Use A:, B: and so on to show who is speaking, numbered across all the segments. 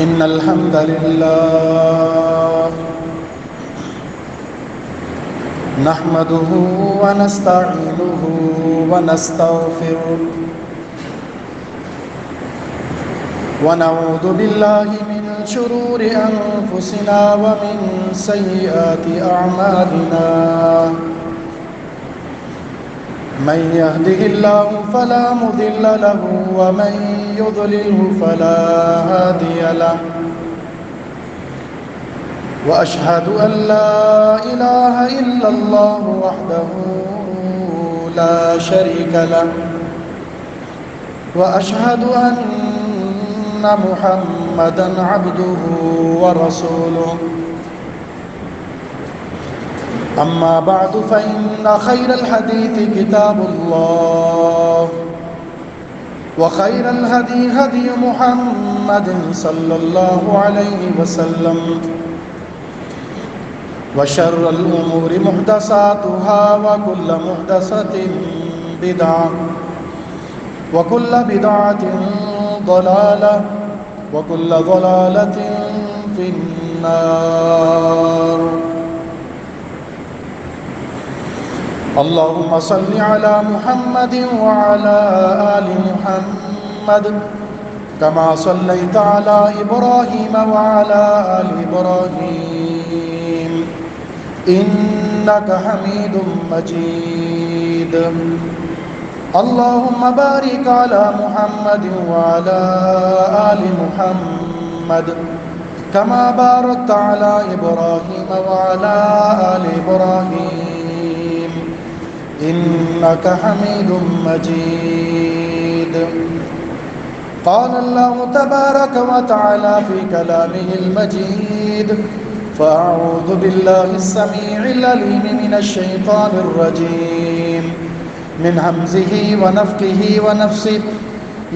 A: إن الحمد لله نحمده ونستعينه ونستغفره ونعوذ بالله من شرور أنفسنا ومن سيئات أعمالنا من يهده الله فلا مضل له ومن يضلله فلا هادي له وأشهد أن لا إله إلا الله وحده لا شريك له وأشهد أن محمدًا عبده ورسوله أما بعد فإن خير الحديث كتاب الله وخير الهدي هدي محمد صلى الله عليه وسلم وشر الأمور محدثاتها وكل محدثة بدعة وكل بدعة ضلالة وكل ضلالة في النار. اللهم صل على محمد وعلى آل محمد كما صليت على إبراهيم وعلى آل إبراهيم إنك حميد مجيد. اللهم بارك على محمد وعلى آل محمد كما باركت على إبراهيم وعلى آل إبراهيم إنك حميد مجيد. قال الله تبارك وتعالى في كلامه المجيد: فأعوذ بالله السميع العليم من الشيطان الرجيم من همزه ونفخه ونفسه.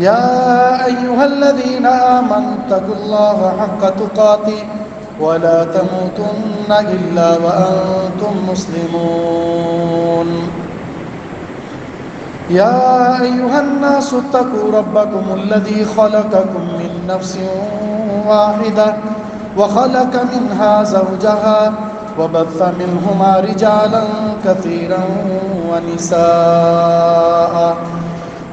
A: يا أيها الذين آمنوا اتقوا الله حق تقاته ولا تموتن إلا وأنتم مسلمون. يا أيها الناس اتقوا ربكم الذي خلقكم من نفس واحدة وخلق منها زوجها وبث منهما رجالا كثيرا ونساء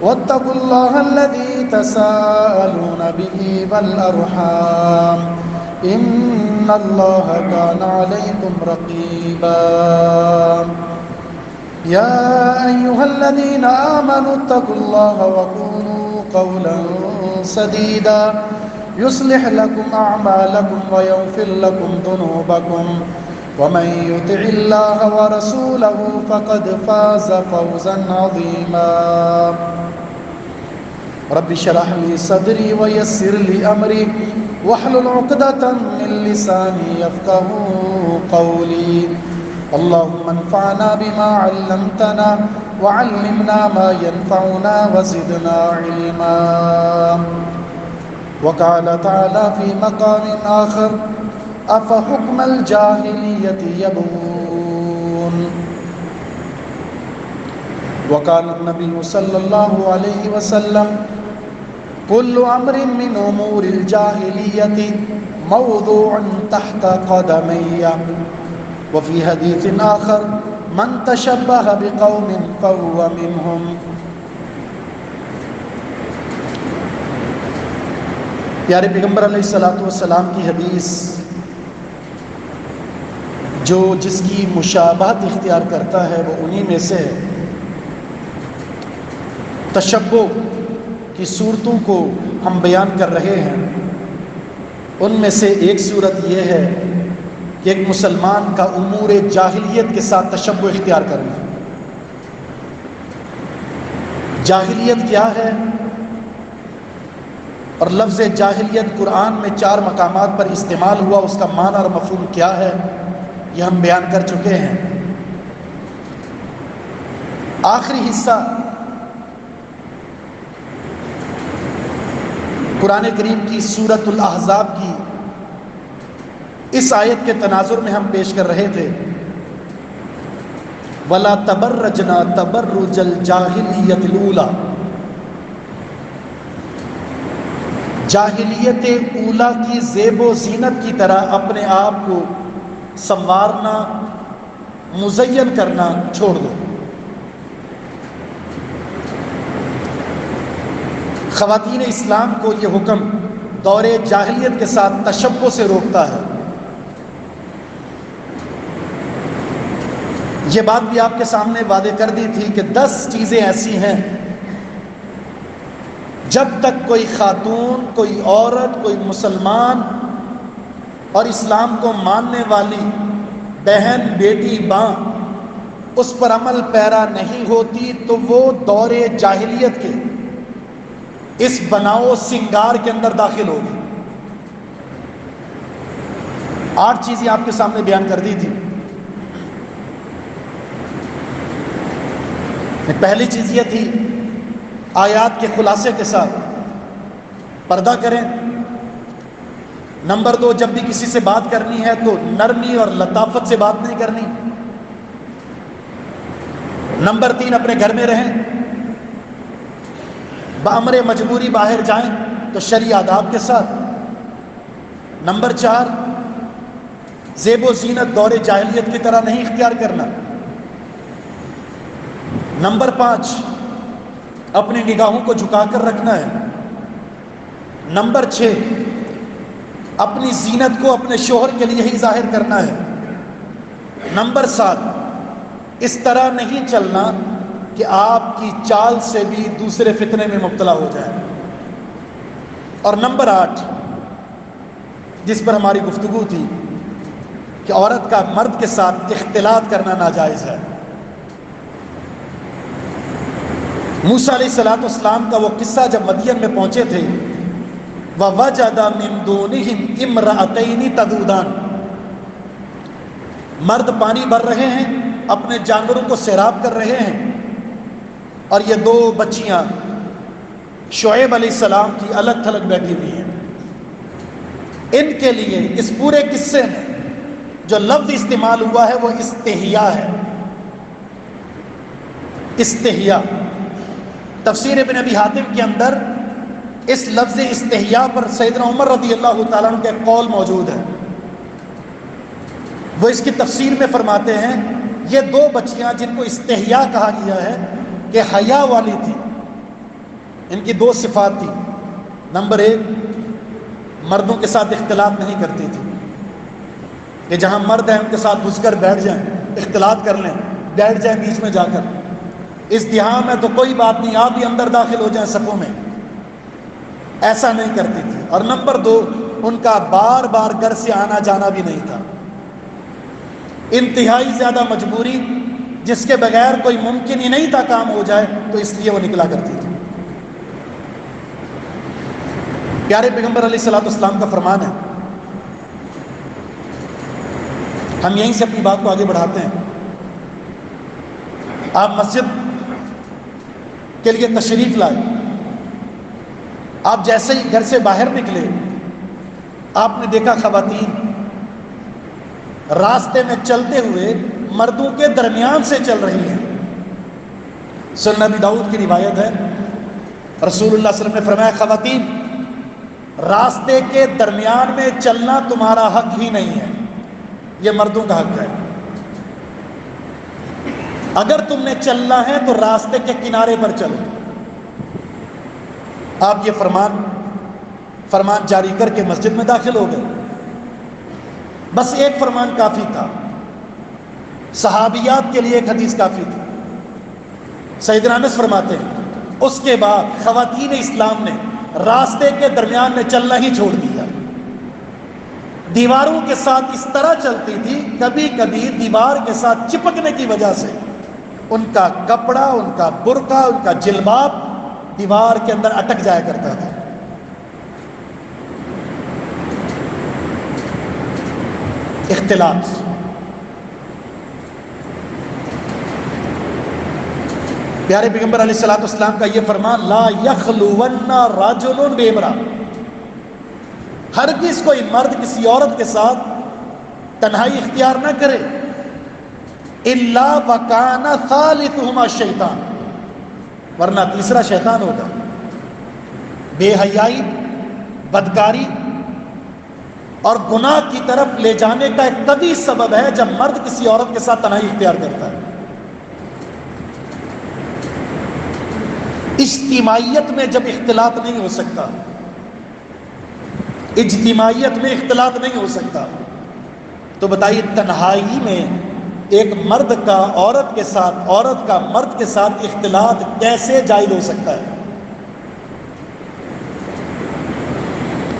A: واتقوا الله الذي تساءلون به والأرحام إن الله كان عليكم رقيبا. يا أيها الذين آمنوا اتقوا الله وقولوا قولا سديدا يصلح لكم أعمالكم ويغفر لكم ذنوبكم ومن يطع الله ورسوله فقد فاز فوزا عظيما. رب اشرح لي صدري ويسر لي أمري واحلل عقدة من لساني يفقهوا قولي. اللهم انفعنا بما علمتنا وعلمنا ما ينفعنا وزدنا علما. وقال تعالى في مقام آخر: أفحكم الجاهلية يبغون. وقال النبي صلى الله عليه وسلم: كل أمر من أمور الجاهلية موضوع تحت قدمي. وفي حديث آخر: من تشبه بقوم فهو منهم. پیارے پیغمبر علیہ الصلوۃ والسلام کی حدیث جو جس کی مشابہت اختیار کرتا ہے وہ انہی میں سے ہے. تشبہ کی صورتوں کو ہم بیان کر رہے ہیں. ان میں سے ایک صورت یہ ہے کہ ایک مسلمان کا امور جاہلیت کے ساتھ تشبہ اختیار کرنا. جاہلیت کیا ہے اور لفظ جاہلیت قرآن میں 4 مقامات پر استعمال ہوا، اس کا معنی اور مفہوم کیا ہے یہ ہم بیان کر چکے ہیں. آخری حصہ قرآن کریم کی سورۃ الاحزاب کی اس آیت کے تناظر میں ہم پیش کر رہے تھے. وَلَا تَبَرَّجْنَا تَبَرُّجَ الْجَاهِلِيَّةِ الْأُولَى. جاہلیت اولا کی زیب و زینت کی طرح اپنے آپ کو سنوارنا، مزین کرنا چھوڑ دو۔ خواتین اسلام کو یہ حکم دور جاہلیت کے ساتھ تشبہ سے روکتا ہے۔ یہ بات بھی آپ کے سامنے واضح کر دی تھی کہ 10 چیزیں ایسی ہیں جب تک کوئی خاتون، کوئی عورت، کوئی مسلمان اور اسلام کو ماننے والی بہن، بیٹی، ماں اس پر عمل پیرا نہیں ہوتی تو وہ دور جاہلیت کے اس بناؤ سنگار کے اندر داخل ہوگی۔ 8 چیزیں آپ کے سامنے بیان کر دی تھی۔ پہلی چیز یہ تھی آیات کے خلاصے کے ساتھ پردہ کریں۔ نمبر 2، جب بھی کسی سے بات کرنی ہے تو نرمی اور لطافت سے بات نہیں کرنی۔ نمبر 3، اپنے گھر میں رہیں، بامر مجبوری باہر جائیں تو شرعی آداب کے ساتھ۔ نمبر 4، زیب و زینت دور جاہلیت کی طرح نہیں اختیار کرنا۔ نمبر 5، اپنی نگاہوں کو جھکا کر رکھنا ہے۔ نمبر 6، اپنی زینت کو اپنے شوہر کے لیے ہی ظاہر کرنا ہے۔ نمبر 7، اس طرح نہیں چلنا کہ آپ کی چال سے بھی دوسرے فتنے میں مبتلا ہو جائے۔ اور نمبر 8، جس پر ہماری گفتگو تھی کہ عورت کا مرد کے ساتھ اختلاط کرنا ناجائز ہے۔ موسیٰ علیہ السلام کا وہ قصہ جب مدین میں پہنچے تھے، وَوَجَدَ مِن دُونِهِمْ امْرَأَتَيْنِ تَذُودَانِ، مرد پانی بھر رہے ہیں، اپنے جانوروں کو سیراب کر رہے ہیں، اور یہ 2 بچیاں شعیب علیہ السلام کی الگ تھلگ بیٹھی ہوئی ہیں۔ ان کے لیے اس پورے قصے میں جو لفظ استعمال ہوا ہے وہ استحیا ہے۔ استحیا، تفسیر ابن ابی حاتم کے اندر اس لفظ استحیا پر سیدنا عمر رضی اللہ تعالیٰ عنہ کے قول موجود ہے۔ وہ اس کی تفسیر میں فرماتے ہیں یہ 2 بچیاں جن کو استحیا کہا گیا ہے کہ حیا والی تھی، ان کی 2 صفات تھی۔ نمبر 1، مردوں کے ساتھ اختلاط نہیں کرتی تھی، کہ جہاں مرد ہیں ان کے ساتھ گھس کر بیٹھ جائیں، اختلاط کر لیں، بیٹھ جائیں بیچ میں جا کر، ازدحام ہے تو کوئی بات نہیں، آپ بھی اندر داخل ہو جائیں صفوں میں، ایسا نہیں کرتی تھی۔ اور نمبر 2، ان کا بار بار گھر سے آنا جانا بھی نہیں تھا، انتہائی زیادہ مجبوری جس کے بغیر کوئی ممکن ہی نہیں تھا کام ہو جائے تو اس لیے وہ نکلا کرتی تھی۔ پیارے پیغمبر علیہ السلام کا فرمان ہے، ہم یہیں سے اپنی بات کو آگے بڑھاتے ہیں۔ آپ مسجد کے لیے تشریف لائے، آپ جیسے ہی گھر سے باہر نکلے آپ نے دیکھا خواتین راستے میں چلتے ہوئے مردوں کے درمیان سے چل رہی ہیں۔ سنن ابی داؤد کی روایت ہے، رسول اللہ صلی اللہ علیہ وسلم نے فرمایا خواتین راستے کے درمیان میں چلنا تمہارا حق ہی نہیں ہے، یہ مردوں کا حق ہے۔ اگر تم نے چلنا ہے تو راستے کے کنارے پر چلو۔ آپ یہ فرمان جاری کر کے مسجد میں داخل ہو گئے۔ بس ایک فرمان کافی تھا، صحابیات کے لیے ایک حدیث کافی تھی۔ سیدنا انس فرماتے ہیں اس کے بعد خواتین اسلام نے راستے کے درمیان میں چلنا ہی چھوڑ دیا، دیواروں کے ساتھ اس طرح چلتی تھی، کبھی کبھی دیوار کے ساتھ چپکنے کی وجہ سے ان کا کپڑا، ان کا برقع، ان کا جلباب دیوار کے اندر اٹک جایا کرتا تھا۔ اختلاط، پیارے پیغمبر علیہ السلام کا یہ فرمان، لا یخلون رجل بامرأ، ہرگز کوئی مرد کسی عورت کے ساتھ تنہائی اختیار نہ کرے، الا وکان ثالثہما الشیطان، ورنہ تیسرا شیطان ہوگا۔ بے حیائی، بدکاری اور گناہ کی طرف لے جانے کا ایک طبی سبب ہے جب مرد کسی عورت کے ساتھ تنہائی اختیار کرتا ہے۔ اجتماعیت میں جب اختلاط نہیں ہو سکتا، اجتماعیت میں اختلاط نہیں ہو سکتا، تو بتائیے تنہائی میں ایک مرد کا عورت کے ساتھ، عورت کا مرد کے ساتھ اختلاط کیسے جائز ہو سکتا ہے؟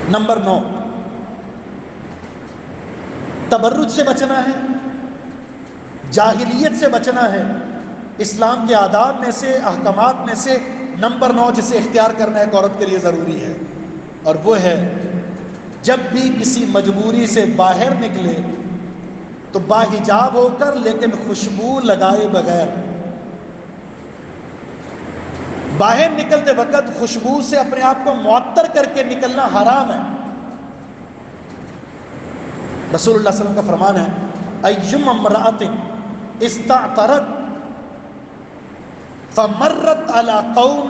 A: نمبر 9، تبرج سے بچنا ہے، جاہلیت سے بچنا ہے۔ اسلام کے آداب میں سے، احکامات میں سے نمبر 9 جسے اختیار کرنا ایک عورت کے لیے ضروری ہے، اور وہ ہے جب بھی کسی مجبوری سے باہر نکلے تو باحجاب ہو کر لیکن خوشبو لگائے بغیر۔ باہر نکلتے وقت خوشبو سے اپنے آپ کو معطر کر کے نکلنا حرام ہے۔ رسول اللہ صلی اللہ علیہ وسلم کا فرمان ہے، ایم امرأۃ استعطرت فمرت علی قوم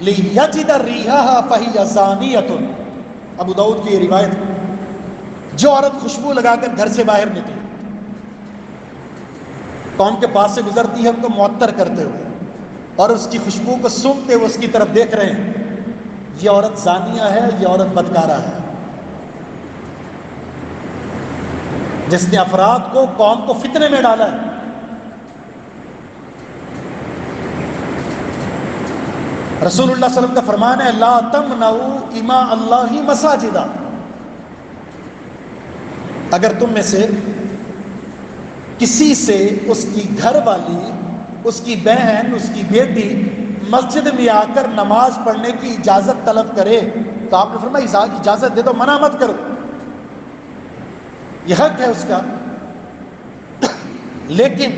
A: لیجد ریحها فہی زانیۃ۔ ابو داؤد کی یہ روایت ہے، جو عورت خوشبو لگا کر گھر سے باہر نکلی، قوم کے پاس سے گزرتی ہے ان کو معطر کرتے ہوئے اور اس کی خوشبو کو سونگتے ہوئے اس کی طرف دیکھ رہے ہیں، یہ عورت زانیہ ہے، یہ عورت بدکارہ ہے، جس نے افراد کو، قوم کو فتنے میں ڈالا ہے۔ رسول اللہ صلی اللہ علیہ وسلم کا فرمان ہے، لا تمنعوا اماء اللہ مساجدہ۔ اگر تم میں سے کسی سے اس کی گھر والی، اس کی بہن، اس کی بیٹی مسجد میں آ کر نماز پڑھنے کی اجازت طلب کرے تو آپ نے فرمایا اجازت دے دو، منع مت کرو، یہ حق ہے اس کا۔ لیکن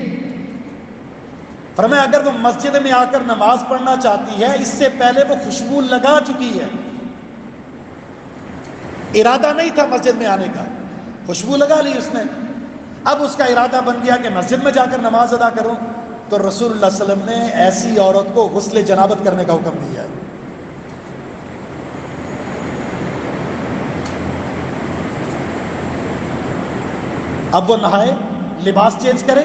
A: فرمایا اگر وہ مسجد میں آ کر نماز پڑھنا چاہتی ہے، اس سے پہلے وہ خوشبو لگا چکی ہے، ارادہ نہیں تھا مسجد میں آنے کا، خوشبو لگا لی اس نے، اب اس کا ارادہ بن گیا کہ مسجد میں جا کر نماز ادا کروں، تو رسول اللہ صلی اللہ علیہ وسلم نے ایسی عورت کو غسل جنابت کرنے کا حکم دیا ہے۔ اب وہ نہائے، لباس چینج کرے،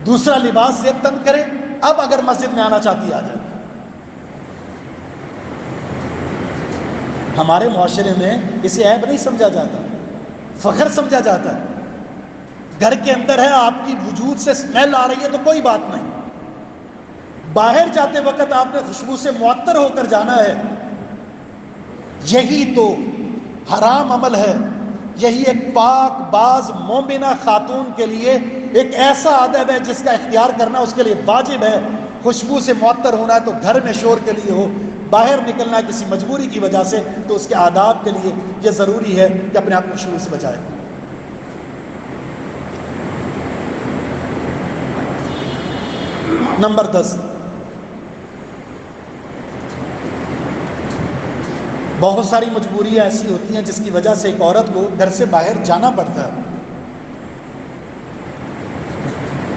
A: دوسرا لباس سے تن کرے، اب اگر مسجد میں آنا چاہتی آ جائے۔ ہمارے معاشرے میں اسے عیب نہیں سمجھا جاتا، فخر سمجھا جاتا ہے۔ گھر کے اندر ہے، آپ کی وجود سے اسمیل آ رہی ہے تو کوئی بات نہیں، باہر جاتے وقت آپ نے خوشبو سے معطر ہو کر جانا ہے، یہی تو حرام عمل ہے۔ یہی ایک پاک باز مومنہ خاتون کے لیے ایک ایسا ادب ہے جس کا اختیار کرنا اس کے لیے واجب ہے۔ خوشبو سے معطر ہونا ہے تو گھر میں شور کے لیے ہو، باہر نکلنا ہے کسی مجبوری کی وجہ سے تو اس کے آداب کے لیے یہ ضروری ہے کہ اپنے آپ کو خوشبو سے بچائے۔ نمبر 10، بہت ساری مجبوریاں ایسی ہوتی ہیں جس کی وجہ سے ایک عورت کو گھر سے باہر جانا پڑتا ہے،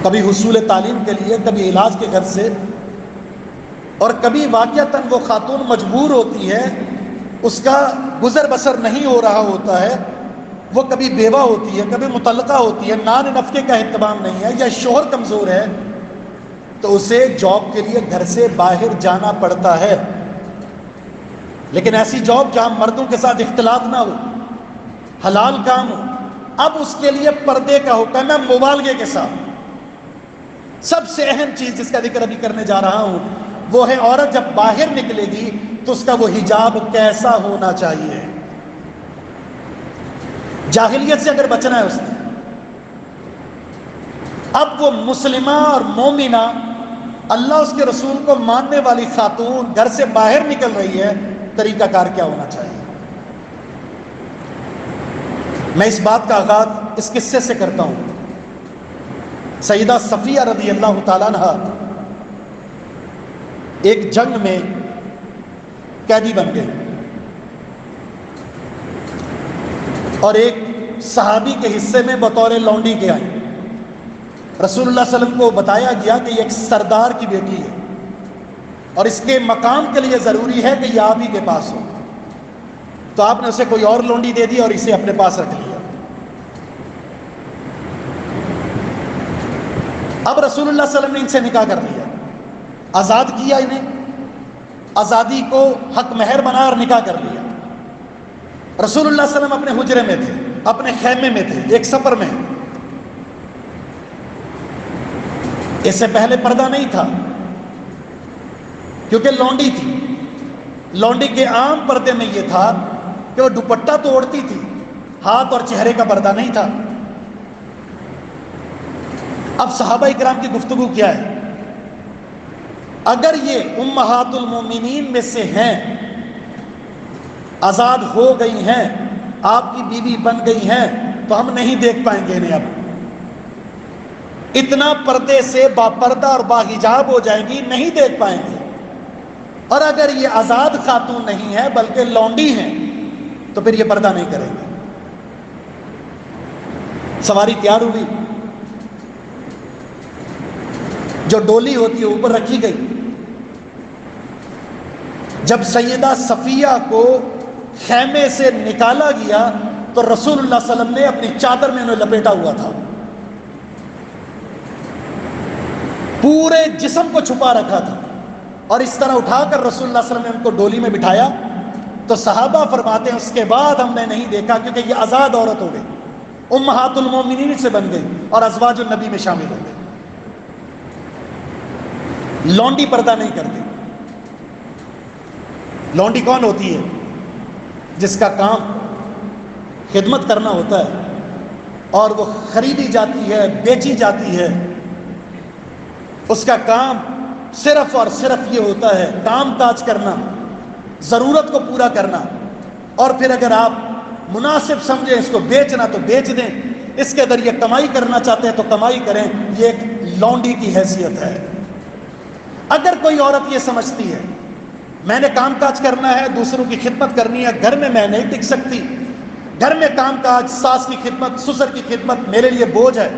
A: کبھی حصول تعلیم کے لیے، کبھی علاج کے غرض سے، اور کبھی واقعتاً وہ خاتون مجبور ہوتی ہے، اس کا گزر بسر نہیں ہو رہا ہوتا ہے، وہ کبھی بیوہ ہوتی ہے، کبھی مطلقہ ہوتی ہے، نان نفقے کا اہتمام نہیں ہے، یا شوہر کمزور ہے، تو اسے جاب کے لیے گھر سے باہر جانا پڑتا ہے۔ لیکن ایسی جاب جہاں مردوں کے ساتھ اختلاط نہ ہو، حلال کام ہو۔ اب اس کے لیے پردے کا حکم ہے مبالغے کے ساتھ۔ سب سے اہم چیز جس کا ذکر ابھی کرنے جا رہا ہوں وہ ہے عورت جب باہر نکلے گی تو اس کا وہ حجاب کیسا ہونا چاہیے۔ جاہلیت سے اگر بچنا ہے اس نے، اب وہ مسلمہ اور مومنہ اللہ اس کے رسول کو ماننے والی خاتون گھر سے باہر نکل رہی ہے، طریقہ کار کیا ہونا چاہیے؟ میں اس بات کا آغاز اس قصے سے کرتا ہوں۔ سیدہ صفیہ رضی اللہ تعالیٰ عنہ ایک جنگ میں قیدی بن گئی اور ایک صحابی کے حصے میں بطور لونڈی کے آئی۔ رسول اللہ صلی اللہ علیہ وسلم کو بتایا گیا کہ یہ ایک سردار کی بیٹی ہے اور اس کے مقام کے لیے ضروری ہے کہ یہ آپ ہی کے پاس ہو۔ تو آپ نے اسے کوئی اور لونڈی دے دی اور اسے اپنے پاس رکھ لیا۔ اب رسول اللہ صلی اللہ علیہ وسلم نے ان سے نکاح کر لیا، آزاد کیا انہیں، آزادی کو حق مہر بنا اور نکاح کر لیا۔ رسول اللہ صلی اللہ علیہ وسلم اپنے حجرے میں تھے، اپنے خیمے میں تھے، ایک سفر میں۔ اس سے پہلے پردہ نہیں تھا کیونکہ لونڈی تھی۔ لونڈی کے عام پردے میں یہ تھا کہ وہ دوپٹہ تو اوڑھتی تھی، ہاتھ اور چہرے کا پردہ نہیں تھا۔ اب صحابہ کرام کی گفتگو کیا ہے؟ اگر یہ امہات المومنین میں سے ہیں، آزاد ہو گئی ہیں، آپ کی بیوی بن گئی ہیں، تو ہم نہیں دیکھ پائیں گے انہیں۔ اب اتنا پردے سے باپردہ اور باحجاب ہو جائیں گی، نہیں دیکھ پائیں گے۔ اور اگر یہ آزاد خاتون نہیں ہے بلکہ لونڈی ہیں تو پھر یہ پردہ نہیں کریں گے۔ سواری تیار ہوئی، جو ڈولی ہوتی ہے اوپر رکھی گئی۔ جب سیدہ صفیہ کو خیمے سے نکالا گیا تو رسول اللہ صلی اللہ علیہ وسلم نے اپنی چادر میں انہیں لپیٹا ہوا تھا، پورے جسم کو چھپا رکھا تھا، اور اس طرح اٹھا کر رسول اللہ صلی اللہ علیہ وسلم نے ان کو ڈولی میں بٹھایا۔ تو صحابہ فرماتے ہیں اس کے بعد ہم نے نہیں دیکھا، کیونکہ یہ آزاد عورت ہو گئی، امہات المومنین سے بن گئی اور ازواج النبی میں شامل ہو گئی۔ لونڈی پردہ نہیں کرتی۔ لونڈی کون ہوتی ہے؟ جس کا کام خدمت کرنا ہوتا ہے اور وہ خریدی جاتی ہے، بیچی جاتی ہے۔ اس کا کام صرف اور صرف یہ ہوتا ہے کام کاج کرنا، ضرورت کو پورا کرنا، اور پھر اگر آپ مناسب سمجھیں اس کو بیچنا تو بیچ دیں، اس کے ذریعے کمائی کرنا چاہتے ہیں تو کمائی کریں۔ یہ ایک لونڈی کی حیثیت ہے۔ اگر کوئی عورت یہ سمجھتی ہے میں نے کام کاج کرنا ہے، دوسروں کی خدمت کرنی ہے، گھر میں میں نہیں ٹک سکتی، گھر میں کام کاج، ساس کی خدمت، سسر کی خدمت میرے لیے بوجھ ہے،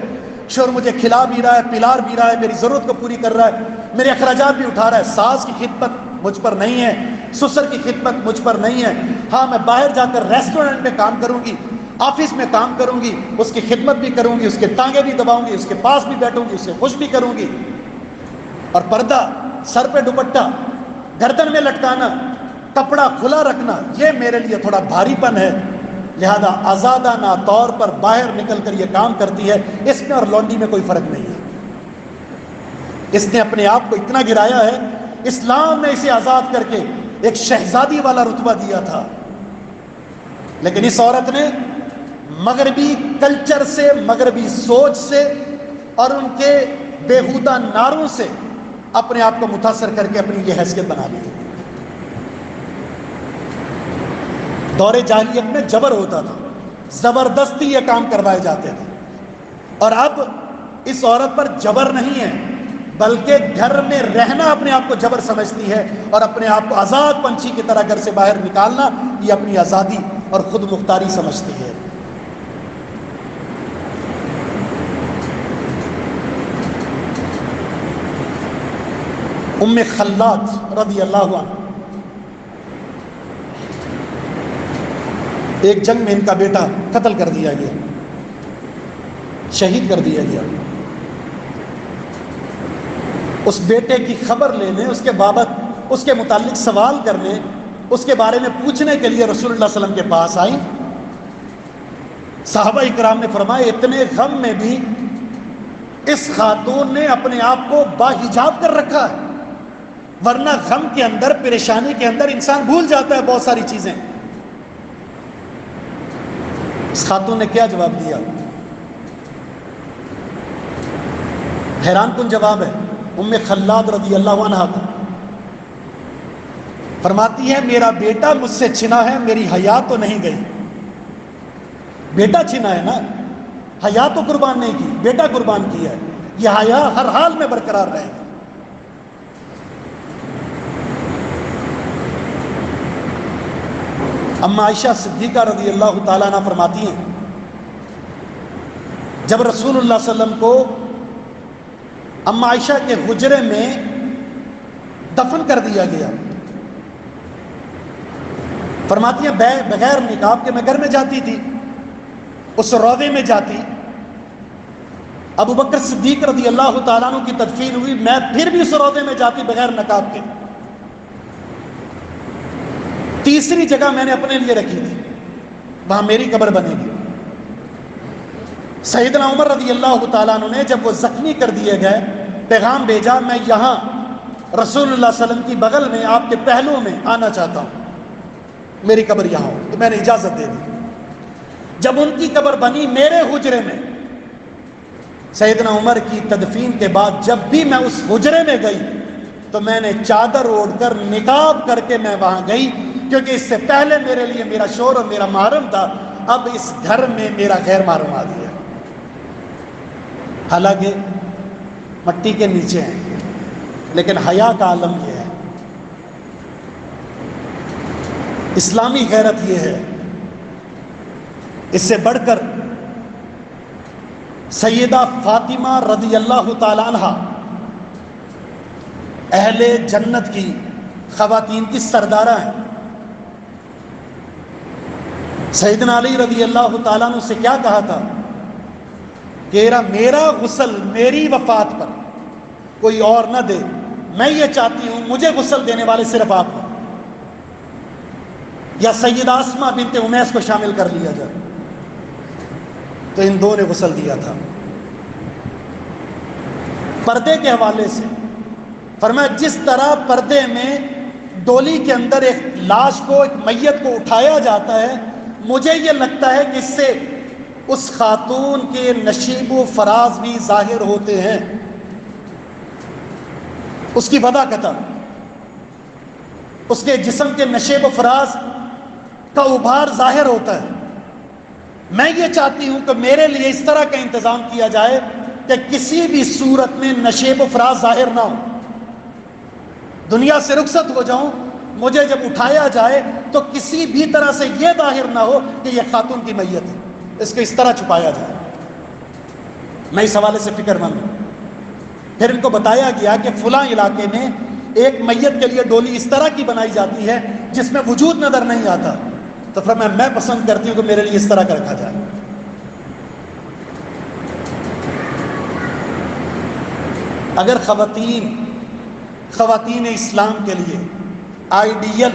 A: شوہر مجھے کھلا بھی رہا ہے، پلا بھی رہا ہے، میری ضرورت کو پوری کر رہا ہے، میرے اخراجات بھی اٹھا رہا ہے، ساس کی خدمت مجھ پر نہیں ہے، سسر کی خدمت مجھ پر نہیں ہے، ہاں میں باہر جا کر ریسٹورنٹ میں کام کروں گی، آفس میں کام کروں گی، اس کی خدمت بھی کروں گی، اس کے ٹانگیں بھی دباؤں گی، اس کے پاس بھی بیٹھوں گی، اسے خوش بھی کروں گی۔ اور پردہ، سر پہ دوپٹہ، گردن میں لٹکانا، کپڑا کھلا رکھنا، یہ میرے لیے تھوڑا بھاری پن ہے، لہذا آزادانہ طور پر باہر نکل کر یہ کام کرتی ہے۔ اس میں اور لونڈی میں کوئی فرق نہیں ہے۔ اس نے اپنے آپ کو اتنا گرایا ہے، اسلام نے اسے آزاد کر کے ایک شہزادی والا رتبہ دیا تھا، لیکن اس عورت نے مغربی کلچر سے، مغربی سوچ سے اور ان کے بیہودہ نعروں سے اپنے آپ کو متاثر کر کے اپنی یہ حیثیت بنا لی۔ دور جاہلیت میں جبر ہوتا تھا، زبردستی یہ کام کروائے جاتے تھے، اور اب اس عورت پر جبر نہیں ہے بلکہ گھر میں رہنا اپنے آپ کو جبر سمجھتی ہے، اور اپنے آپ کو آزاد پنچھی کی طرح گھر سے باہر نکالنا یہ اپنی آزادی اور خود مختاری سمجھتی ہے۔ ام خلاد رضی اللہ عنہ، ایک جنگ میں ان کا بیٹا قتل کر دیا گیا، شہید کر دیا گیا۔ اس بیٹے کی خبر لینے، اس کے بابت، اس کے متعلق سوال کرنے، اس کے بارے میں پوچھنے کے لیے رسول اللہ صلی اللہ علیہ وسلم کے پاس آئیں۔ صحابہ اکرام نے فرمایا اتنے غم میں بھی اس خاتون نے اپنے آپ کو باحجاب کر رکھا ہے، ورنہ غم کے اندر، پریشانی کے اندر انسان بھول جاتا ہے بہت ساری چیزیں۔ اس خاتون نے کیا جواب دیا؟ حیران کن جواب ہے ام خلاد رضی اللہ عنہ کا۔ فرماتی ہے میرا بیٹا مجھ سے چھنا ہے، میری حیا تو نہیں گئی۔ بیٹا چھنا ہے نا، حیا تو قربان نہیں کی، بیٹا قربان کیا ہے، یہ حیا ہر حال میں برقرار رہے گی۔ اما عائشہ صدیقہ رضی اللہ تعالیٰ عنہ فرماتی ہیں جب رسول اللہ صلی اللہ علیہ وسلم کو اما عائشہ کے حجرے میں دفن کر دیا گیا فرماتی ہیں بغیر نقاب کے میں گھر میں جاتی تھی، اس روضے میں جاتی، ابو بکر صدیق رضی اللہ تعالیٰ عنہ کی تدفین ہوئی، میں پھر بھی اس روضے میں جاتی بغیر نقاب کے۔ تیسری جگہ میں نے اپنے لیے رکھی تھی، وہاں میری قبر بنے گی۔ سیدنا عمر رضی اللہ تعالیٰ عنہ نے جب وہ زخمی کر دیے گئے پیغام بھیجا، میں یہاں رسول اللہ صلی اللہ علیہ وسلم کی بغل میں آپ کے پہلو میں آنا چاہتا ہوں، میری قبر یہاں ہو، تو میں نے اجازت دے دی۔ جب ان کی قبر بنی میرے حجرے میں، سیدنا عمر کی تدفین کے بعد جب بھی میں اس حجرے میں گئی تو میں نے چادر اوڑھ کر نقاب کر کے میں وہاں گئی، کیونکہ اس سے پہلے میرے لیے میرا شوہر اور میرا محرم تھا، اب اس گھر میں میرا غیر محرم آ گیا، حالانکہ مٹی کے نیچے ہیں، لیکن حیا کا عالم یہ ہے۔ اسلامی غیرت یہ ہے، اس سے بڑھ کر سیدہ فاطمہ رضی اللہ تعالی عنہ اہل جنت کی خواتین کی سردارہ ہیں۔ سیدنا علی رضی اللہ تعالیٰ عنہ سے کیا کہا تھا کہ میرا غسل میری وفات پر کوئی اور نہ دے، میں یہ چاہتی ہوں مجھے غسل دینے والے صرف آپ ہیں، یا سیدہ اسماء بنت امیس کو شامل کر لیا جائے، تو ان دو نے غسل دیا تھا۔ پردے کے حوالے سے فرمایا جس طرح پردے میں ڈولی کے اندر ایک لاش کو، ایک میت کو اٹھایا جاتا ہے، مجھے یہ لگتا ہے کہ اس سے اس خاتون کے نشیب و فراز بھی ظاہر ہوتے ہیں، اس کی وضع قطع، اس کے جسم کے نشیب و فراز کا ابھار ظاہر ہوتا ہے۔ میں یہ چاہتی ہوں کہ میرے لیے اس طرح کا انتظام کیا جائے کہ کسی بھی صورت میں نشیب و فراز ظاہر نہ ہو، دنیا سے رخصت ہو جاؤں، مجھے جب اٹھایا جائے تو کسی بھی طرح سے یہ ظاہر نہ ہو کہ یہ خاتون کی میت ہے، اس کو اس طرح چھپایا جائے۔ میں اس حوالے سے فکر مند ہوں۔ پھر ان کو بتایا گیا کہ فلاں علاقے میں ایک میت کے لیے ڈولی اس طرح کی بنائی جاتی ہے جس میں وجود نظر نہیں آتا، تو فرمایا میں پسند کرتی ہوں کہ میرے لیے اس طرح کا رکھا جائے۔ اگر خواتین اسلام کے لیے آئیڈیل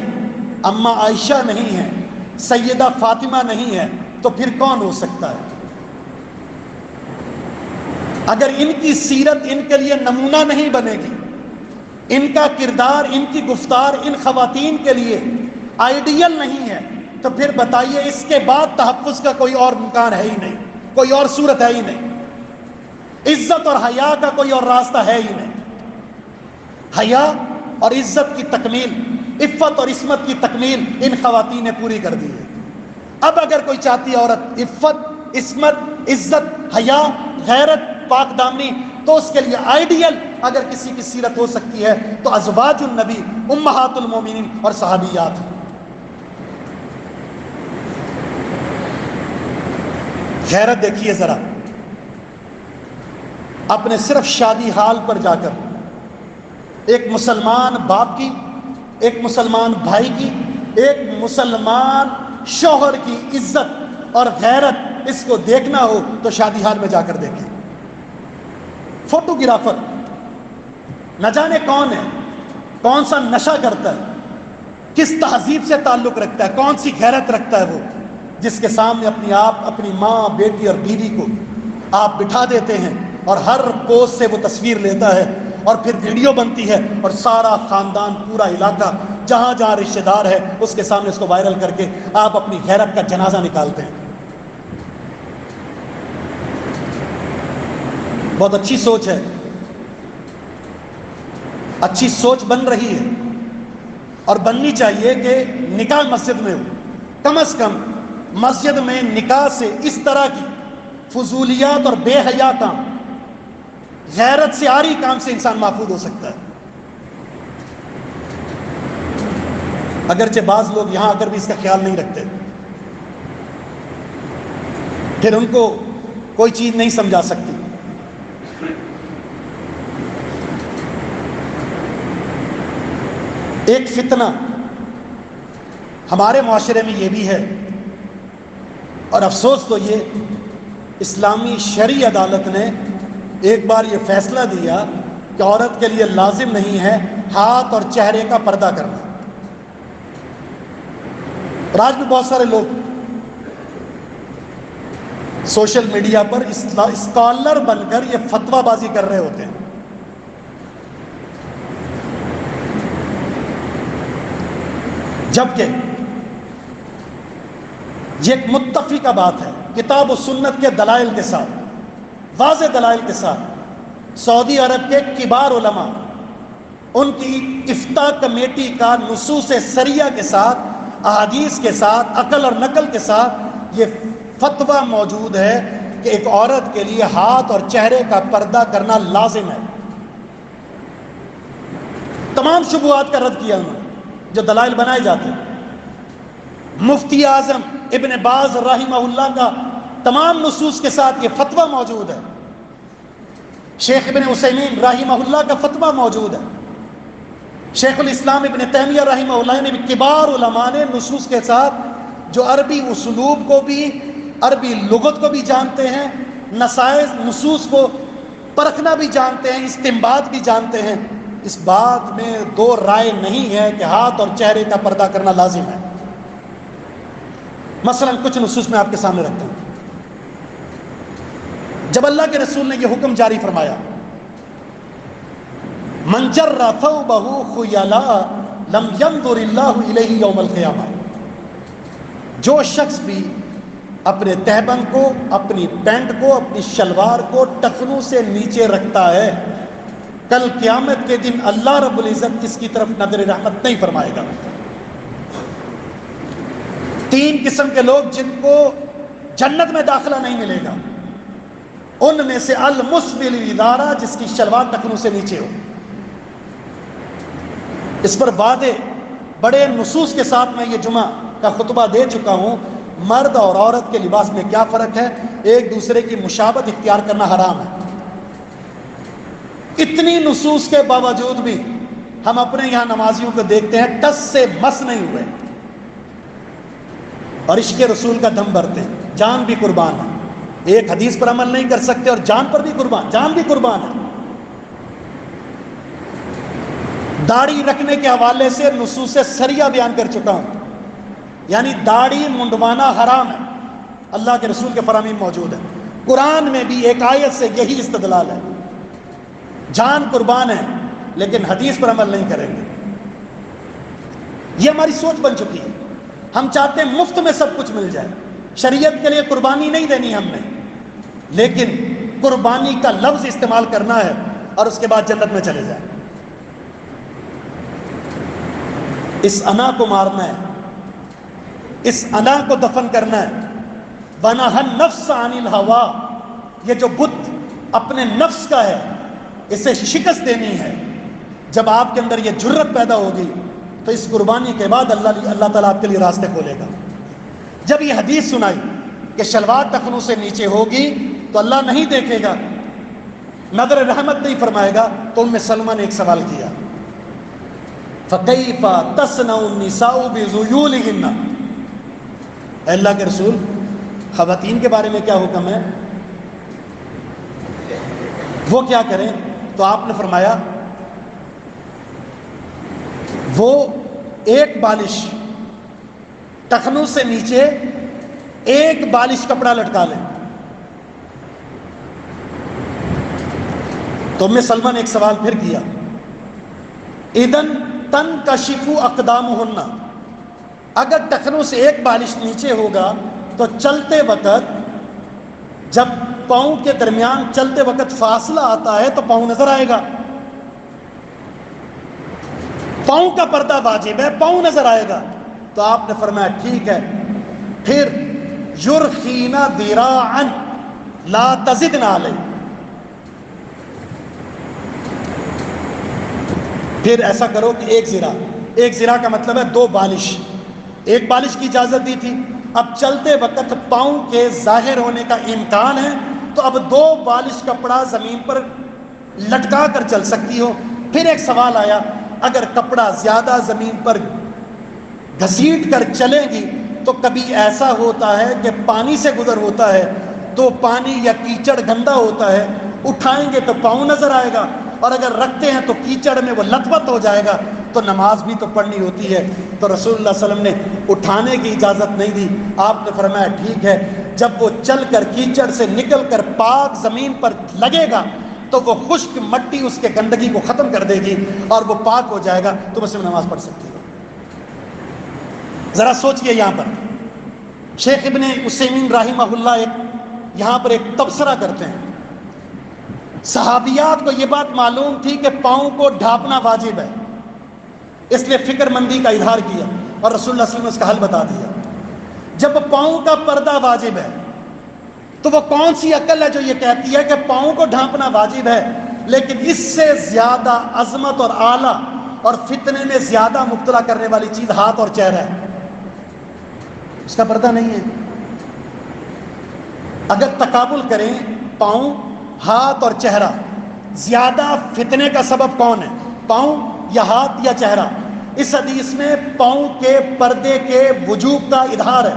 A: اما عائشہ نہیں ہے، سیدہ فاطمہ نہیں ہے، تو پھر کون ہو سکتا ہے؟ اگر ان کی سیرت ان کے لیے نمونہ نہیں بنے گی، ان کا کردار، ان کی گفتار ان خواتین کے لیے آئیڈیل نہیں ہے، تو پھر بتائیے اس کے بعد تحفظ کا کوئی اور مکان ہے ہی نہیں، کوئی اور صورت ہے ہی نہیں، عزت اور حیا کا کوئی اور راستہ ہے ہی نہیں۔ حیا اور عزت کی تکمیل، عفت اور عصمت کی تکمیل ان خواتین نے پوری کر دی ہے۔ اب اگر کوئی چاہتی ہے عورت عفت، عصمت، عزت، حیا، غیرت، پاک دامنی، تو اس کے لیے آئیڈیل اگر کسی کی سیرت ہو سکتی ہے تو ازواج النبی، امہات المومنین اور صحابیات۔ غیرت دیکھیے ذرا، اپنے صرف شادی حال پر جا کر ایک مسلمان باپ کی، ایک مسلمان بھائی کی، ایک مسلمان شوہر کی عزت اور غیرت اس کو دیکھنا ہو تو شادی حال میں جا کر دیکھیں۔ فوٹوگرافر نہ جانے کون ہے، کون سا نشہ کرتا ہے، کس تہذیب سے تعلق رکھتا ہے، کون سی غیرت رکھتا ہے، وہ جس کے سامنے اپنی آپ، اپنی ماں، بیٹی اور بیوی کو آپ بٹھا دیتے ہیں اور ہر پوز سے وہ تصویر لیتا ہے اور پھر ویڈیو بنتی ہے اور سارا خاندان، پورا علاقہ، جہاں جہاں رشتہ دار ہے اس کے سامنے اس کو وائرل کر کے آپ اپنی غیرت کا جنازہ نکالتے ہیں۔ بہت اچھی سوچ ہے، اچھی سوچ بن رہی ہے اور بننی چاہیے کہ نکاح مسجد میں ہو، کم از کم مسجد میں نکاح سے اس طرح کی فضولیات اور بے حیا کام، غیرت سے عاری کام سے انسان محفوظ ہو سکتا ہے۔ اگرچہ بعض لوگ یہاں آ کر بھی اس کا خیال نہیں رکھتے، پھر ان کو کوئی چیز نہیں سمجھا سکتی۔ ایک فتنہ ہمارے معاشرے میں یہ بھی ہے، اور افسوس تو یہ اسلامی شرعی عدالت نے ایک بار یہ فیصلہ دیا کہ عورت کے لیے لازم نہیں ہے ہاتھ اور چہرے کا پردہ کرنا۔ اور آج بھی بہت سارے لوگ سوشل میڈیا پر اسکالر بن کر یہ فتویٰ بازی کر رہے ہوتے ہیں۔ جبکہ یہ ایک متفقہ بات ہے کتاب و سنت کے دلائل کے ساتھ، واضح دلائل کے ساتھ، سعودی عرب کے کبار علماء، ان کی افتاء کمیٹی کا نصوص سریہ کے ساتھ، احادیث کے ساتھ، عقل اور نقل کے ساتھ یہ فتویٰ موجود ہے کہ ایک عورت کے لیے ہاتھ اور چہرے کا پردہ کرنا لازم ہے۔ تمام شبہات کا رد کیا انہوں نے جو دلائل بنائے جاتے ہیں۔ مفتی اعظم ابن باز رحمہ اللہ کا تمام نصوص کے ساتھ یہ فتویٰ موجود ہے۔ شیخ ابن عثیمین رحمہ اللہ کا فتویٰ موجود ہے۔ شیخ الاسلام ابن تیمیہ رحمہ اللہ نے بھی، کبار علماء نے نصوص کے ساتھ، جو عربی اسلوب کو بھی، عربی لغت کو بھی جانتے ہیں، نصوص کو پرکھنا بھی جانتے ہیں، استنباط بھی جانتے ہیں، اس بات میں دو رائے نہیں ہے کہ ہاتھ اور چہرے کا پردہ کرنا لازم ہے۔ مثلا کچھ نصوص میں آپ کے سامنے رکھتا ہوں۔ جب اللہ کے رسول نے یہ حکم جاری فرمایا، من جر ثوبہ خیلا لم ینظر اللہ الیہ یوم القیامہ، جو شخص بھی اپنے تہبند کو، اپنی پینٹ کو، اپنی شلوار کو ٹخنوں سے نیچے رکھتا ہے، کل قیامت کے دن اللہ رب العزت اس کی طرف نظر رحمت نہیں فرمائے گا۔ تین قسم کے لوگ جن کو جنت میں داخلہ نہیں ملے گا، ان میں سے المسبل ادارہ، جس کی شلوار ٹخنوں سے نیچے ہو۔ اس پر واضح بڑے نصوص کے ساتھ میں یہ جمعہ کا خطبہ دے چکا ہوں۔ مرد اور عورت کے لباس میں کیا فرق ہے، ایک دوسرے کی مشابہت اختیار کرنا حرام ہے۔ اتنی نصوص کے باوجود بھی ہم اپنے یہاں نمازیوں کو دیکھتے ہیں ٹس سے مس نہیں ہوئے اور عشق رسول کا دم بھرتے ہیں، جان بھی قربان ہے۔ ایک حدیث پر عمل نہیں کر سکتے اور جان پر بھی قربان، جان بھی قربان ہے۔ داڑھی رکھنے کے حوالے سے نصوص سریہ بیان کر چکا ہوں، یعنی داڑھی منڈوانا حرام ہے، اللہ کے رسول کے فرامین موجود ہے۔ قرآن میں بھی ایک آیت سے یہی استدلال ہے۔ جان قربان ہے لیکن حدیث پر عمل نہیں کریں گے، یہ ہماری سوچ بن چکی ہے۔ ہم چاہتے ہیں مفت میں سب کچھ مل جائے، شریعت کے لیے قربانی نہیں دینی ہم نے، لیکن قربانی کا لفظ استعمال کرنا ہے اور اس کے بعد جنت میں چلے جائیں۔ اس انا کو مارنا ہے، اس انا کو دفن کرنا ہے۔ وَنَهَى النَّفْسَ عَنِ الْهَوَىٰ، یہ جو بت اپنے نفس کا ہے اسے شکست دینی ہے۔ جب آپ کے اندر یہ جرت پیدا ہوگی تو اس قربانی کے بعد اللہ تعالیٰ آپ کے لیے راستے کھولے گا۔ جب یہ حدیث سنائی کہ شلوار ٹخنوں سے نیچے ہوگی تو اللہ نہیں دیکھے گا، نظر رحمت نہیں فرمائے گا، تو ام سلمہ نے ایک سوال کیا، فَكَيْفَ تَصْنَعُ النِّسَاءُ بِذُيُولِهِنَّ، اے اللہ کے رسول خواتین کے بارے میں کیا حکم ہے، وہ کیا کریں؟ تو آپ نے فرمایا وہ ایک بالش ٹخنوں سے نیچے ایک بالش کپڑا لٹکا لیں۔ تو ام سلمہ نے ایک سوال پھر کیا، اذن تنکشف اقدامہن، اگر ٹخنوں سے ایک بالش نیچے ہوگا تو چلتے وقت جب پاؤں کے درمیان چلتے وقت فاصلہ آتا ہے تو پاؤں نظر آئے گا، پاؤں کا پردہ واجب ہے، پاؤں نظر آئے گا۔ تو آپ نے فرمایا ٹھیک ہے، پھر یرخین ذراعا لا تزدن علیہ، پھر ایسا کرو کہ ایک ذراع کا مطلب ہے 2 بالش، ایک بالش کی اجازت دی تھی، اب چلتے وقت پاؤں کے ظاہر ہونے کا امکان ہے تو اب 2 بالش کپڑا زمین پر لٹکا کر چل سکتی ہو۔ پھر ایک سوال آیا، اگر کپڑا زیادہ زمین پر گھسیٹ کر چلیں گی تو کبھی ایسا ہوتا ہے کہ پانی سے گزر ہوتا ہے تو پانی یا کیچڑ گندا ہوتا ہے، اٹھائیں گے تو پاؤں نظر آئے گا، اور اگر رکھتے ہیں تو کیچڑ میں وہ لت پت ہو جائے گا، تو نماز بھی تو پڑھنی ہوتی ہے۔ تو رسول اللہ صلی اللہ علیہ وسلم نے اٹھانے کی اجازت نہیں دی، آپ نے فرمایا ٹھیک ہے، جب وہ چل کر کیچڑ سے نکل کر پاک زمین پر لگے گا تو وہ خشک مٹی اس کے گندگی کو ختم کر دے گی اور وہ پاک ہو جائے گا، تو اس میں نماز پڑھ سکتی ہے۔ ذرا سوچئے، یہاں پر شیخ ابن عثیمین رحمہ اللہ یہاں پر ایک تبصرہ کرتے ہیں۔ صحابیات کو یہ بات معلوم تھی کہ پاؤں کو ڈھانپنا واجب ہے، اس لیے فکر مندی کا اظہار کیا اور رسول اللہ صلی اللہ علیہ وسلم نے اس کا حل بتا دیا۔ جب پاؤں کا پردہ واجب ہے تو وہ کون سی عقل ہے جو یہ کہتی ہے کہ پاؤں کو ڈھانپنا واجب ہے، لیکن اس سے زیادہ عظمت اور اعلیٰ اور فتنے میں زیادہ مبتلا کرنے والی چیز ہاتھ اور چہرہ ہے، اس کا پردہ نہیں ہے۔ اگر تقابل کریں پاؤں، ہاتھ اور چہرہ، زیادہ فتنے کا سبب کون ہے، پاؤں یا ہاتھ یا چہرہ؟ اس حدیث میں پاؤں کے پردے کے وجوب کا اظہار ہے،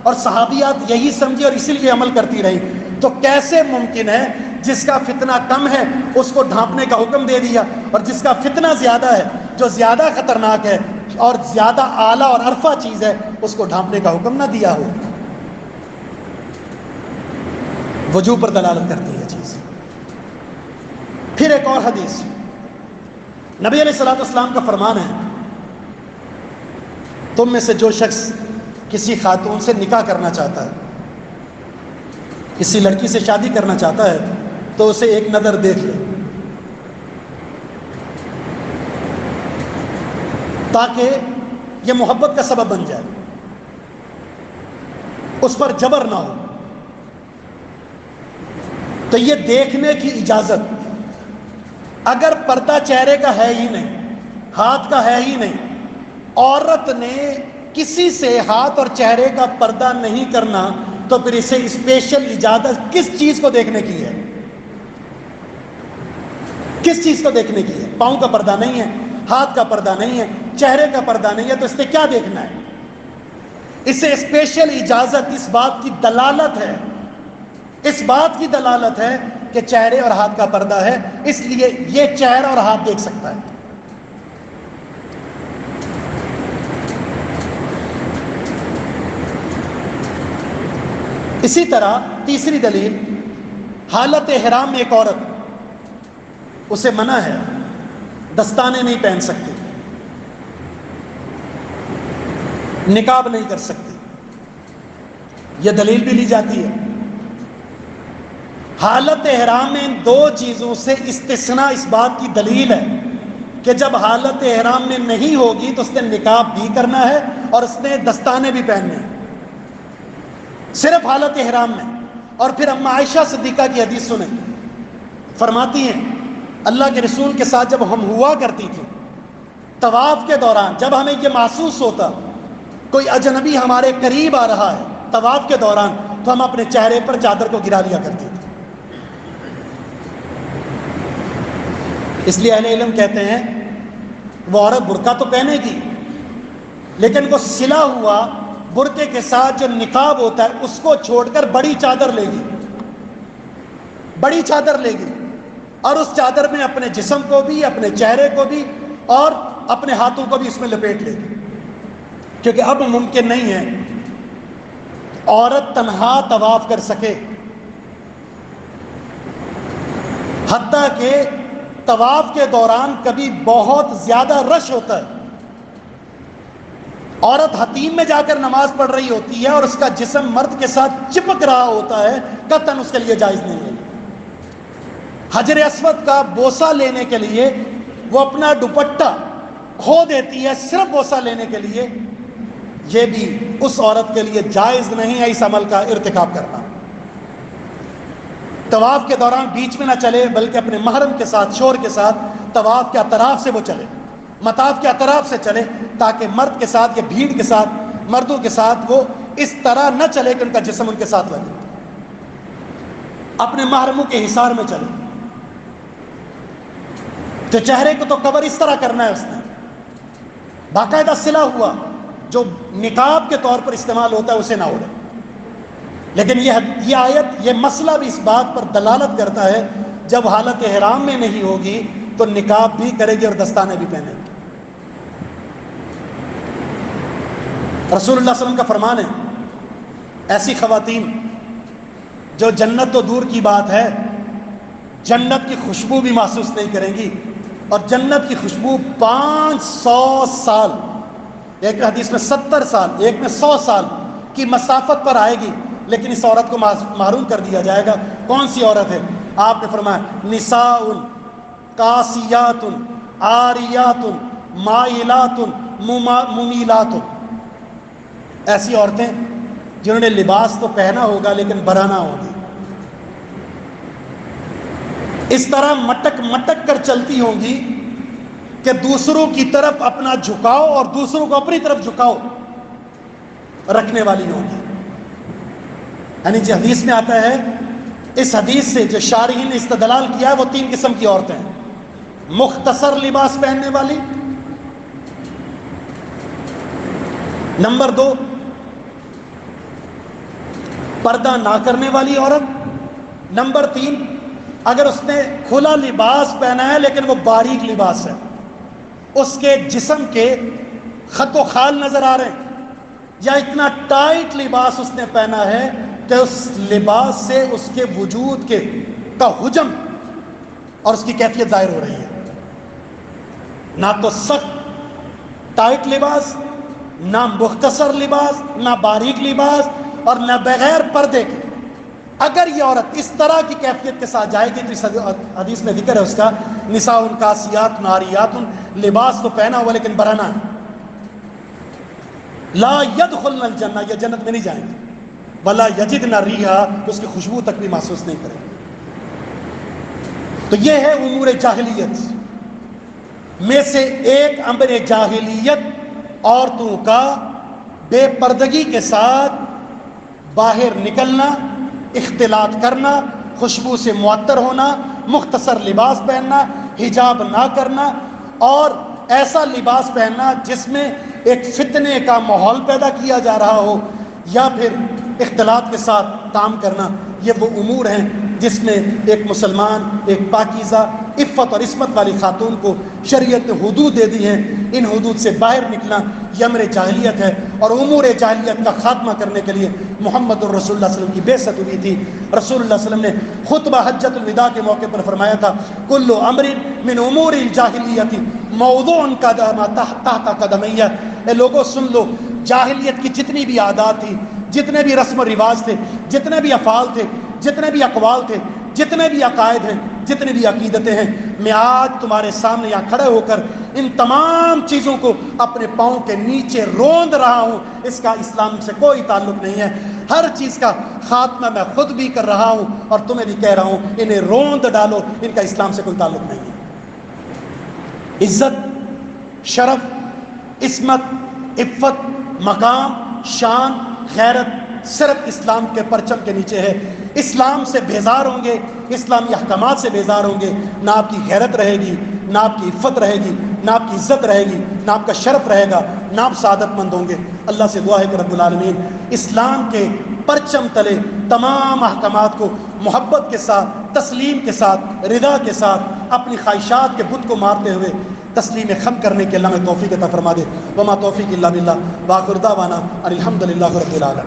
A: اور صحابیات یہی سمجھی اور اسی لیے عمل کرتی رہی۔ تو کیسے ممکن ہے جس کا فتنہ کم ہے اس کو ڈھانپنے کا حکم دے دیا، اور جس کا فتنہ زیادہ ہے، جو زیادہ خطرناک ہے اور زیادہ اعلیٰ اور عرفہ چیز ہے، اس کو ڈھانپنے کا حکم نہ دیا ہو؟ وجوب پر دلالت کرتی ہے چیز۔ پھر ایک اور حدیث، نبی علیہ الصلوۃ والسلام کا فرمان ہے، تم میں سے جو شخص کسی خاتون سے نکاح کرنا چاہتا ہے، کسی لڑکی سے شادی کرنا چاہتا ہے، تو اسے ایک نظر دیکھ لے تاکہ یہ محبت کا سبب بن جائے، اس پر جبر نہ ہو۔ تو یہ دیکھنے کی اجازت، اگر پردہ چہرے کا ہے ہی نہیں، ہاتھ کا ہے ہی نہیں، عورت نے کسی سے ہاتھ اور چہرے کا پردہ نہیں کرنا، تو پھر اسے اسپیشل اجازت کس چیز کو دیکھنے کی ہے؟ کس چیز کو دیکھنے کی ہے؟ پاؤں کا پردہ نہیں ہے، ہاتھ کا پردہ نہیں ہے، چہرے کا پردہ نہیں ہے، تو اس نے کیا دیکھنا ہے؟ اسے اسپیشل اجازت اس بات کی دلالت ہے، اس بات کی دلالت ہے کہ چہرے اور ہاتھ کا پردہ ہے، اس لیے یہ چہرہ اور ہاتھ دیکھ سکتا ہے۔ اسی طرح تیسری دلیل، حالت احرام میں ایک عورت، اسے منع ہے، دستانے نہیں پہن سکتی، نقاب نہیں کر سکتی، یہ دلیل بھی لی جاتی ہے۔ حالت احرام میں ان دو چیزوں سے استثناء اس بات کی دلیل ہے کہ جب حالت احرام میں نہیں ہوگی تو اس نے نقاب بھی کرنا ہے اور اس نے دستانے بھی پہننے ہیں، صرف حالت احرام میں۔ اور پھر اما عائشہ صدیقہ کی حدیث سنیں، فرماتی ہیں اللہ کے رسول کے ساتھ جب ہم ہوا کرتی تھی طواف کے دوران، جب ہمیں یہ محسوس ہوتا کوئی اجنبی ہمارے قریب آ رہا ہے طواف کے دوران، تو ہم اپنے چہرے پر چادر کو گرا لیا کرتے تھے۔ اس لیے اہل علم کہتے ہیں وہ عورت برقع تو پہنے گی، لیکن وہ سلا ہوا برقعے کے ساتھ جو نقاب ہوتا ہے اس کو چھوڑ کر بڑی چادر لے گی، بڑی چادر لے گی، اور اس چادر میں اپنے جسم کو بھی، اپنے چہرے کو بھی اور اپنے ہاتھوں کو بھی اس میں لپیٹ لے گی، کیونکہ اب ممکن نہیں ہے عورت تنہا طواف کر سکے، حتیٰ کہ طواف کے دوران کبھی بہت زیادہ رش ہوتا ہے، عورت حتیم میں جا کر نماز پڑھ رہی ہوتی ہے اور اس کا جسم مرد کے ساتھ چپک رہا ہوتا ہے، قطعاً اس کے لیے جائز نہیں ہے۔ حجر اسود کا بوسہ لینے کے لیے وہ اپنا دوپٹہ کھو دیتی ہے صرف بوسہ لینے کے لیے، یہ بھی اس عورت کے لیے جائز نہیں ہے اس عمل کا ارتکاب کرنا۔ طواف کے دوران بیچ میں نہ چلے، بلکہ اپنے محرم کے ساتھ، شوہر کے ساتھ طواف کے اطراف سے وہ چلے، مطاف کے اطراف سے چلے، تاکہ مرد کے ساتھ یا بھیڑ کے ساتھ، مردوں کے ساتھ وہ اس طرح نہ چلے کہ ان کا جسم ان کے ساتھ لگے، اپنے محرموں کے حصار میں چلے۔ تو چہرے کو تو کور اس طرح کرنا ہے، اس نے باقاعدہ سلا ہوا جو نقاب کے طور پر استعمال ہوتا ہے اسے نہ اوڑھے. لیکن یہ آیت یہ مسئلہ بھی اس بات پر دلالت کرتا ہے جب حالت احرام میں نہیں ہوگی تو نقاب بھی کرے گی اور دستانے بھی پہنے گی. رسول اللہ صلی اللہ علیہ وسلم کا فرمان ہے ایسی خواتین جو جنت تو دور کی بات ہے جنت کی خوشبو بھی محسوس نہیں کریں گی، اور جنت کی خوشبو 500 سال، ایک حدیث میں 70 سال، ایک میں 100 سال کی مسافت پر آئے گی، لیکن اس عورت کو محروم کر دیا جائے گا. کون سی عورت ہے؟ آپ نے فرمایا نساء کاسیات عاریات مائلات ممیلات. ایسی عورتیں جنہوں نے لباس تو پہنا ہوگا لیکن برہنہ ہوگی، اس طرح مٹک مٹک کر چلتی ہوں گی کہ دوسروں کی طرف اپنا جھکاؤ اور دوسروں کو اپنی طرف جھکاؤ رکھنے والی ہوں گی. یعنی جو حدیث میں آتا ہے، اس حدیث سے جو شارحین نے استدلال کیا ہے وہ 3 قسم کی عورتیں ہیں. مختصر لباس پہننے والی، نمبر 2 پردہ نہ کرنے والی عورت، نمبر 3 اگر اس نے کھلا لباس پہنا ہے لیکن وہ باریک لباس ہے، اس کے جسم کے خط و خال نظر آ رہے ہیں، یا اتنا ٹائٹ لباس اس نے پہنا ہے کہ اس لباس سے اس کے وجود کا حجم اور اس کی کیفیت ظاہر ہو رہی ہے. نہ تو سخت ٹائٹ لباس، نہ مختصر لباس، نہ باریک لباس، اور نہ بغیر پردے کے. اگر یہ عورت اس طرح کی کیفیت کے ساتھ جائے گی تو اس حدیث میں ذکر ہے اس کا نساء کاسیات ناریات، لباس تو پہنا ہوا لیکن برہنہ ہے. لا يدخلن الجنہ، یہ جنت میں نہیں جائیں گے. ولا یجدن ریحا، اس کی خوشبو تک بھی محسوس نہیں کریں گے. تو یہ ہے امور جاہلیت میں سے ایک امر جاہلیت، عورتوں کا بے پردگی کے ساتھ باہر نکلنا، اختلاط کرنا، خوشبو سے معطر ہونا، مختصر لباس پہننا، حجاب نہ کرنا، اور ایسا لباس پہننا جس میں ایک فتنے کا ماحول پیدا کیا جا رہا ہو، یا پھر اختلاط کے ساتھ کام کرنا. یہ وہ امور ہیں جس میں ایک مسلمان، ایک پاکیزہ عفت اور عصمت والی خاتون کو شریعت نے حدود دے دی ہیں. ان حدود سے باہر نکلنا یہ امر جاہلیت ہے، اور امور جاہلیت کا خاتمہ کرنے کے لیے محمد الرسول اللہ صلی اللہ علیہ وسلم کی بعثت ہوئی تھی. رسول اللہ صلی اللہ علیہ وسلم نے خطبہ حجۃ الوداع کے موقع پر فرمایا تھا کل امر من امور الجاہلیت موضوع تحت قدمی. اے لوگوں سن لو، جاہلیت کی جتنی بھی عادات تھی، جتنے بھی رسم و رواج تھے، جتنے بھی افعال تھے، جتنے بھی اقوال تھے، جتنے بھی عقائد ہیں، جتنی بھی عقیدتیں ہیں، میں آج تمہارے سامنے یہاں کھڑے ہو کر ان تمام چیزوں کو اپنے پاؤں کے نیچے روند رہا ہوں. اس کا اسلام سے کوئی تعلق نہیں ہے. ہر چیز کا خاتمہ میں خود بھی کر رہا ہوں اور تمہیں بھی کہہ رہا ہوں انہیں روند ڈالو، ان کا اسلام سے کوئی تعلق نہیں ہے. عزت، شرف، عصمت، عفت، مقام، شان، غیرت صرف اسلام کے پرچم کے نیچے ہے. اسلام سے بیزار ہوں گے، اسلامی احکامات سے بیزار ہوں گے، نہ آپ کی غیرت رہے گی، نہ آپ کی عفت رہے گی، نہ آپ کی عزت رہے گی، نہ آپ کا شرف رہے گا، نہ آپ سعادت مند ہوں گے. اللہ سے دعا ہے کہ رب العالمین اسلام کے پرچم تلے تمام احکامات کو محبت کے ساتھ، تسلیم کے ساتھ، رضا کے ساتھ، اپنی خواہشات کے بت کو مارتے ہوئے تسلیم خم کرنے کے اللہ میں توفیق عطا فرما دے. وما توفیق الا باللہ، وآخر دعوانا ان الحمد للہ رب العالمین.